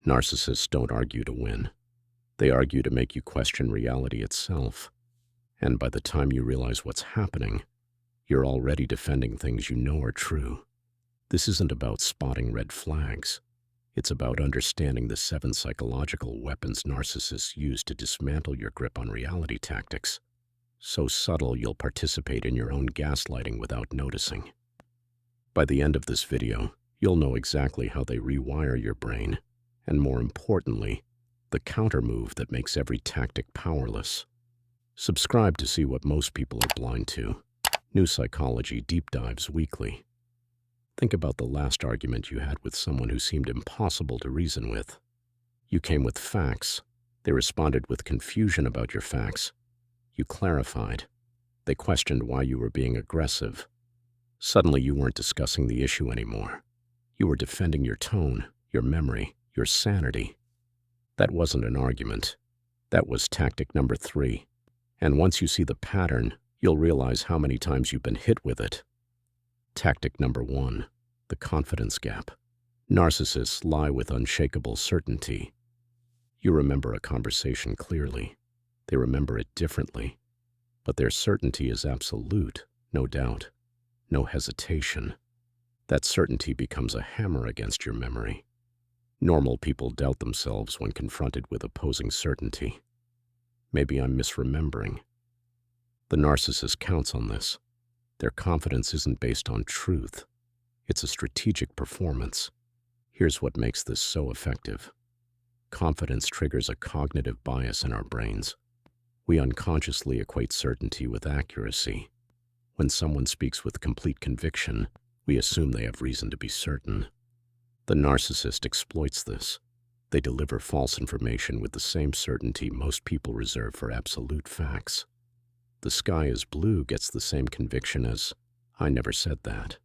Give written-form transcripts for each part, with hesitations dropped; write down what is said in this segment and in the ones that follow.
Narcissists don't argue to win. They argue to make you question reality itself. And by the time you realize what's happening, you're already defending things you know are true. This isn't about spotting red flags. It's about understanding the 7 psychological weapons narcissists use to dismantle your grip on reality tactics. So subtle you'll participate in your own gaslighting without noticing. By the end of this video, you'll know exactly how they rewire your brain, and more importantly, the counter-move that makes every tactic powerless. Subscribe to see what most people are blind to. New Psychology Deep Dives weekly. Think about the last argument you had with someone who seemed impossible to reason with. You came with facts. They responded with confusion about your facts. You clarified. They questioned why you were being aggressive. Suddenly you weren't discussing the issue anymore. You were defending your tone, your memory, your sanity. That wasn't an argument. That was tactic number 3. And once you see the pattern, you'll realize how many times you've been hit with it. Tactic number 1, the confidence gap. Narcissists lie with unshakable certainty. You remember a conversation clearly. They remember it differently. But their certainty is absolute, no doubt, no hesitation. That certainty becomes a hammer against your memory. Normal people doubt themselves when confronted with opposing certainty. Maybe I'm misremembering. The narcissist counts on this. Their confidence isn't based on truth. It's a strategic performance. Here's what makes this so effective. Confidence triggers a cognitive bias in our brains. We unconsciously equate certainty with accuracy. When someone speaks with complete conviction, we assume they have reason to be certain. The narcissist exploits this. They deliver false information with the same certainty most people reserve for absolute facts. The sky is blue gets the same conviction as, I never said that.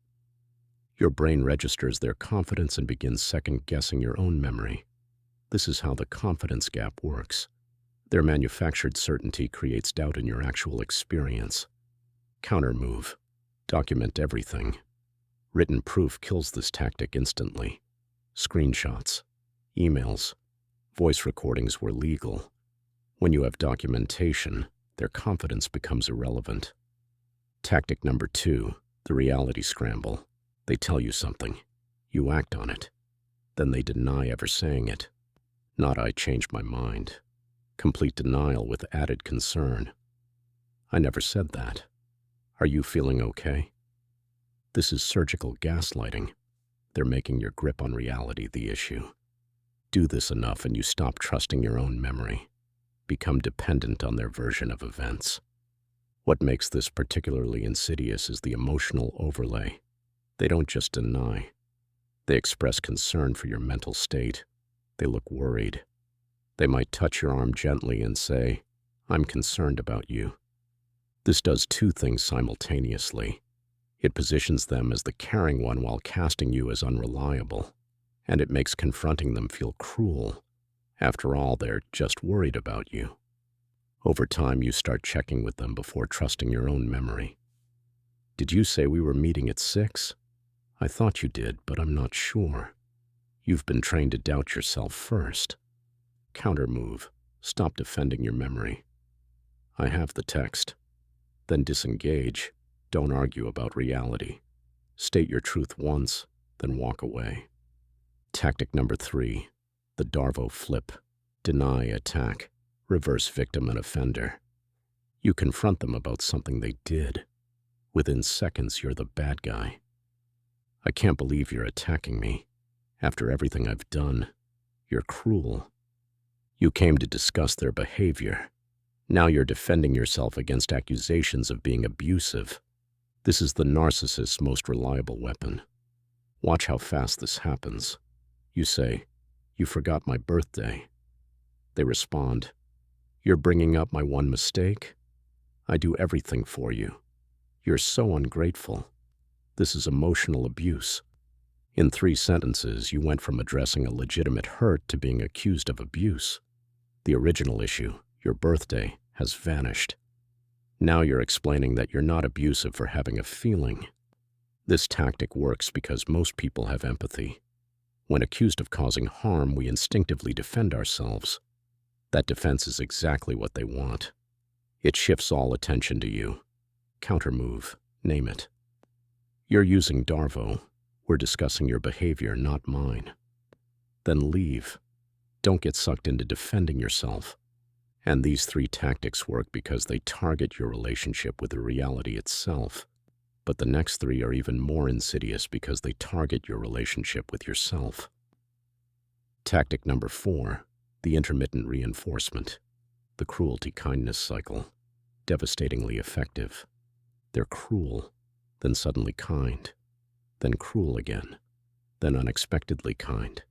Your brain registers their confidence and begins second-guessing your own memory. This is how the confidence gap works. Their manufactured certainty creates doubt in your actual experience. Counter-move. Document everything. Written proof kills this tactic instantly. Screenshots, emails, voice recordings were legal. When you have documentation, their confidence becomes irrelevant. Tactic number 2, the reality scramble. They tell you something. You act on it. Then they deny ever saying it. Not I changed my mind. Complete denial with added concern. I never said that. Are you feeling okay? This is surgical gaslighting. They're making your grip on reality the issue. Do this enough and you stop trusting your own memory. Become dependent on their version of events. What makes this particularly insidious is the emotional overlay. They don't just deny. They express concern for your mental state. They look worried. They might touch your arm gently and say, I'm concerned about you. This does 2 things simultaneously. It positions them as the caring one while casting you as unreliable, and it makes confronting them feel cruel. After all, they're just worried about you. Over time, you start checking with them before trusting your own memory. Did you say we were meeting at 6? I thought you did, but I'm not sure. You've been trained to doubt yourself first. Counter-move. Stop defending your memory. I have the text. Then disengage. Don't argue about reality. State your truth once, then walk away. Tactic number 3, the Darvo flip. Deny, attack, reverse victim and offender. You confront them about something they did. Within seconds, you're the bad guy. I can't believe you're attacking me. After everything I've done, you're cruel. You came to discuss their behavior. Now you're defending yourself against accusations of being abusive. This is the narcissist's most reliable weapon. Watch how fast this happens. You say, you forgot my birthday. They respond, you're bringing up my one mistake? I do everything for you. You're so ungrateful. This is emotional abuse. In 3 sentences, you went from addressing a legitimate hurt to being accused of abuse. The original issue, your birthday, has vanished. Now you're explaining that you're not abusive for having a feeling. This tactic works because most people have empathy. When accused of causing harm, we instinctively defend ourselves. That defense is exactly what they want. It shifts all attention to you. Countermove, name it. You're using Darvo. We're discussing your behavior, not mine. Then leave. Don't get sucked into defending yourself. And these 3 tactics work because they target your relationship with the reality itself. But the next 3 are even more insidious because they target your relationship with yourself. Tactic number 4, the intermittent reinforcement. The cruelty-kindness cycle. Devastatingly effective. They're cruel, then suddenly kind, then cruel again, then unexpectedly kind.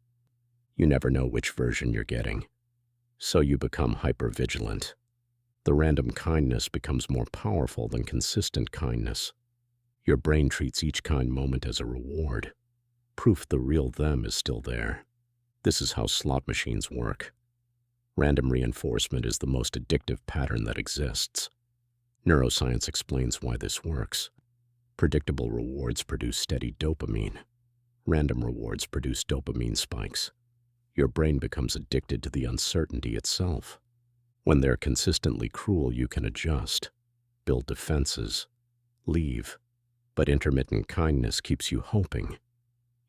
You never know which version you're getting. So you become hypervigilant. The random kindness becomes more powerful than consistent kindness. Your brain treats each kind moment as a reward. Proof the real them is still there. This is how slot machines work. Random reinforcement is the most addictive pattern that exists. Neuroscience explains why this works. Predictable rewards produce steady dopamine. Random rewards produce dopamine spikes. Your brain becomes addicted to the uncertainty itself. When they're consistently cruel, you can adjust, build defenses, leave. But intermittent kindness keeps you hoping.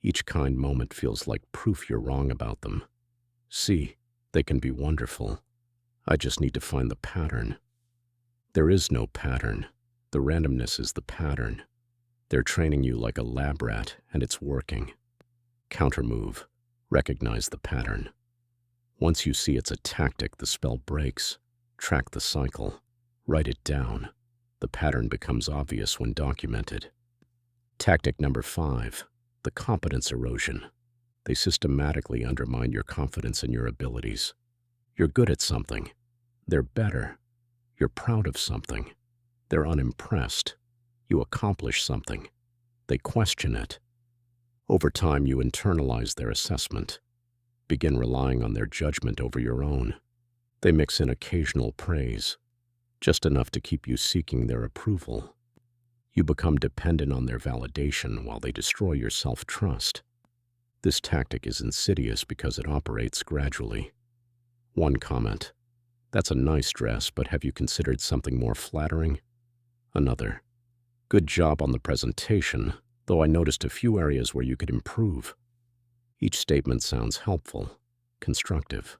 Each kind moment feels like proof you're wrong about them. See, they can be wonderful. I just need to find the pattern. There is no pattern. The randomness is the pattern. They're training you like a lab rat, and it's working. Countermove. Recognize the pattern. Once you see it's a tactic, the spell breaks. Track the cycle. Write it down. The pattern becomes obvious when documented. Tactic number 5, the competence erosion. They systematically undermine your confidence in your abilities. You're good at something. They're better. You're proud of something. They're unimpressed. You accomplish something. They question it. Over time, you internalize their assessment. Begin relying on their judgment over your own. They mix in occasional praise, just enough to keep you seeking their approval. You become dependent on their validation while they destroy your self-trust. This tactic is insidious because it operates gradually. One comment. That's a nice dress, but have you considered something more flattering? Another. Good job on the presentation, though I noticed a few areas where you could improve. Each statement sounds helpful, constructive,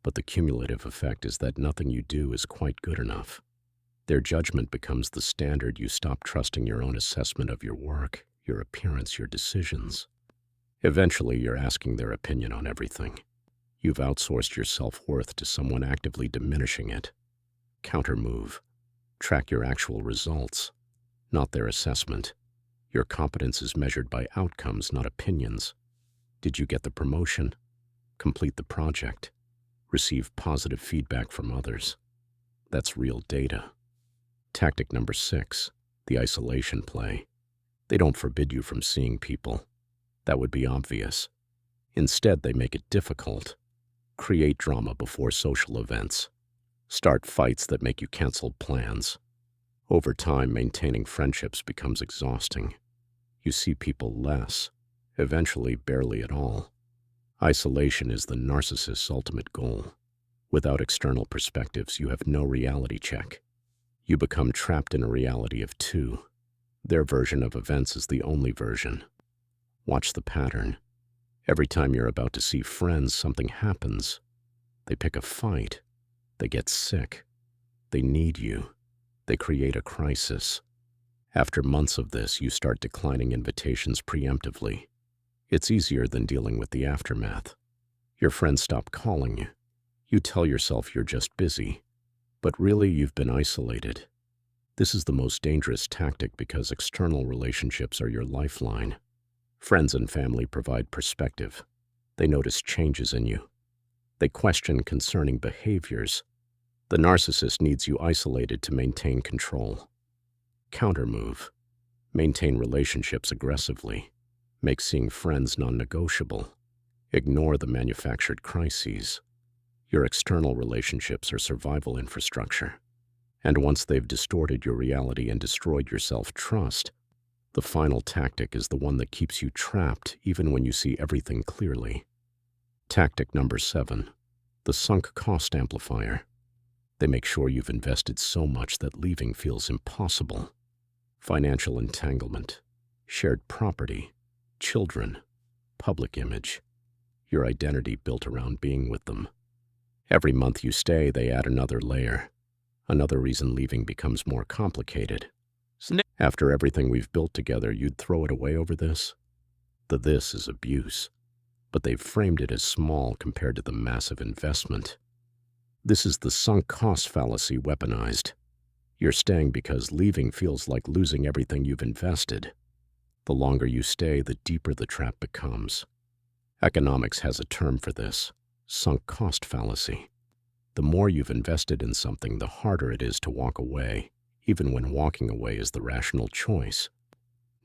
but the cumulative effect is that nothing you do is quite good enough. Their judgment becomes the standard. You stop trusting your own assessment of your work, your appearance, your decisions. Eventually, you're asking their opinion on everything. You've outsourced your self-worth to someone actively diminishing it. Countermove. Track your actual results, not their assessment. Your competence is measured by outcomes, not opinions. Did you get the promotion? Complete the project? Receive positive feedback from others? That's real data. Tactic number 6, the isolation play. They don't forbid you from seeing people. That would be obvious. Instead, they make it difficult. Create drama before social events. Start fights that make you cancel plans. Over time, maintaining friendships becomes exhausting. You see people less, eventually barely at all. Isolation is the narcissist's ultimate goal. Without external perspectives, you have no reality check. You become trapped in a reality of 2. Their version of events is the only version. Watch the pattern. Every time you're about to see friends, something happens. They pick a fight. They get sick. They need you. They create a crisis. After months of this, you start declining invitations preemptively. It's easier than dealing with the aftermath. Your friends stop calling you. You tell yourself you're just busy, but really you've been isolated. This is the most dangerous tactic because external relationships are your lifeline. Friends and family provide perspective. They notice changes in you. They question concerning behaviors. The narcissist needs you isolated to maintain control. Countermove. Maintain relationships aggressively. Make seeing friends non-negotiable. Ignore the manufactured crises. Your external relationships are survival infrastructure. And once they've distorted your reality and destroyed your self-trust, The final tactic is the one that keeps you trapped even when you see everything clearly. Tactic number 7, the sunk cost amplifier. They make sure you've invested so much that leaving feels impossible. Financial entanglement, shared property, children, public image, your identity built around being with them. Every month you stay, they add another layer, another reason leaving becomes more complicated. After everything we've built together, you'd throw it away over this? The this is abuse, but they've framed it as small compared to the massive investment. This is the sunk cost fallacy weaponized. You're staying because leaving feels like losing everything you've invested. The longer you stay, the deeper the trap becomes. Economics has a term for this, sunk cost fallacy. The more you've invested in something, the harder it is to walk away, even when walking away is the rational choice.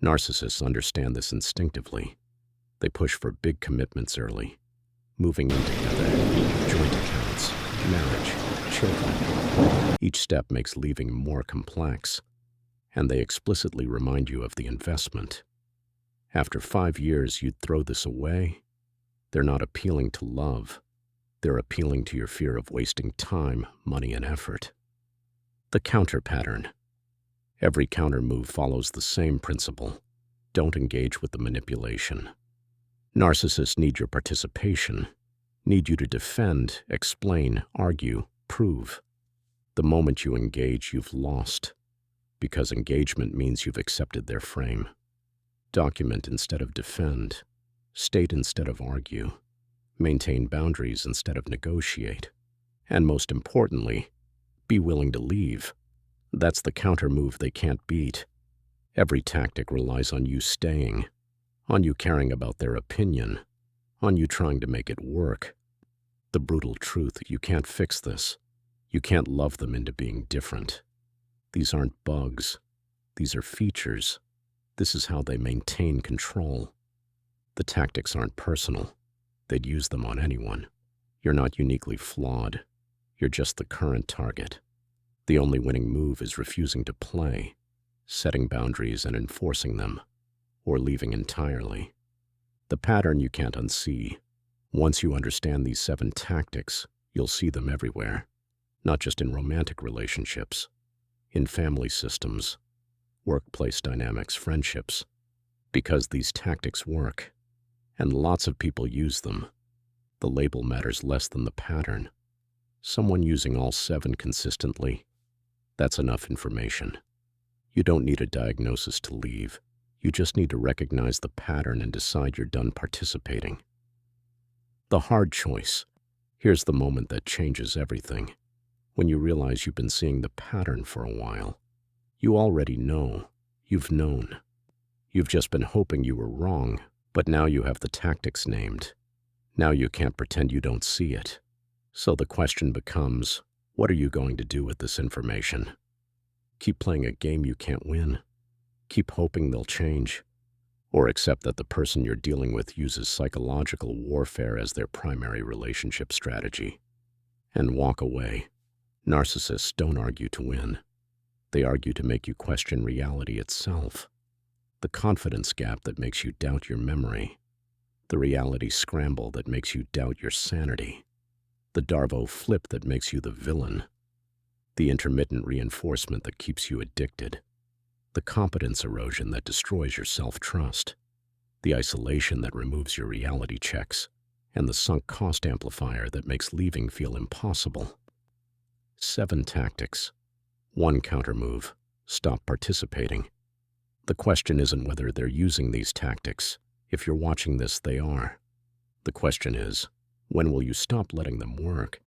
Narcissists understand this instinctively. They push for big commitments early, moving in together, joint accounts, marriage, children. Each step makes leaving more complex, and they explicitly remind you of the investment. After 5 years, you'd throw this away? They're not appealing to love. They're appealing to your fear of wasting time, money, and effort. The counter pattern. Every counter move follows the same principle. Don't engage with the manipulation. Narcissists need your participation, need you to defend, explain, argue, prove. The moment you engage, you've lost, because engagement means you've accepted their frame. Document instead of defend, state instead of argue, maintain boundaries instead of negotiate, and most importantly, be willing to leave. That's the counter move they can't beat. Every tactic relies on you staying, on you caring about their opinion, on you trying to make it work. The brutal truth, you can't fix this. You can't love them into being different. These aren't bugs. These are features. This is how they maintain control. The tactics aren't personal. They'd use them on anyone. You're not uniquely flawed. You're just the current target. The only winning move is refusing to play, setting boundaries and enforcing them, or leaving entirely. The pattern you can't unsee. Once you understand these 7 tactics, you'll see them everywhere, not just in romantic relationships, in family systems, workplace dynamics, friendships, because these tactics work, and lots of people use them. The label matters less than the pattern. Someone using all 7 consistently, that's enough information. You don't need a diagnosis to leave. You just need to recognize the pattern and decide you're done participating. The hard choice. Here's the moment that changes everything. When you realize you've been seeing the pattern for a while. You already know. You've known. You've just been hoping you were wrong, but now you have the tactics named. Now you can't pretend you don't see it. So the question becomes, what are you going to do with this information? Keep playing a game you can't win? Keep hoping they'll change? Or accept that the person you're dealing with uses psychological warfare as their primary relationship strategy? And walk away. Narcissists don't argue to win. They argue to make you question reality itself. The confidence gap that makes you doubt your memory. The reality scramble that makes you doubt your sanity. The Darvo flip that makes you the villain. The intermittent reinforcement that keeps you addicted. The competence erosion that destroys your self-trust. The isolation that removes your reality checks. And the sunk cost amplifier that makes leaving feel impossible. 7 tactics. 1 countermove. Stop participating. The question isn't whether they're using these tactics. If you're watching this, they are. The question is, when will you stop letting them work?